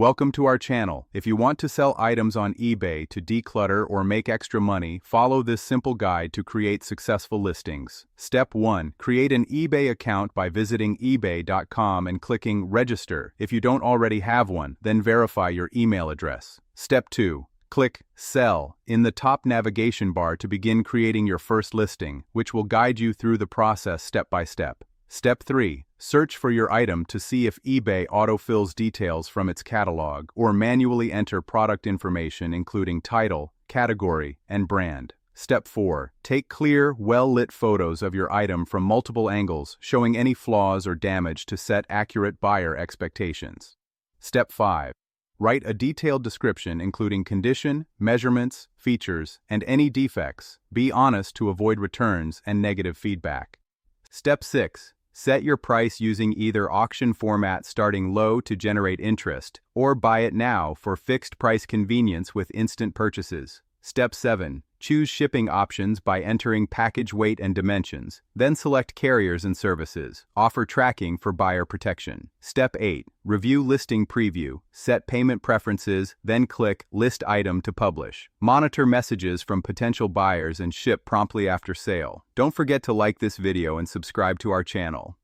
Welcome to our channel. If you want to sell items on eBay to declutter or make extra money, follow this simple guide to create successful listings. Step 1. Create an eBay account by visiting ebay.com and clicking Register. If you don't already have one, then verify your email address. Step 2. Click Sell in the top navigation bar to begin creating your first listing, which will guide you through the process step by step. Step 3. Search for your item to see if eBay autofills details from its catalog, or manually enter product information including title, category, and brand. Step 4. Take clear, well-lit photos of your item from multiple angles, showing any flaws or damage to set accurate buyer expectations. Step 5. Write a detailed description including condition, measurements, features, and any defects. Be honest to avoid returns and negative feedback. Step 6. Set your price using either auction format starting low to generate interest, or buy it now for fixed price convenience with instant purchases. Step 7. Choose shipping options by entering package weight and dimensions, then select carriers and services. Offer tracking for buyer protection. Step 8. Review listing preview. Set payment preferences, then click List Item to publish. Monitor messages from potential buyers and ship promptly after sale. Don't forget to like this video and subscribe to our channel.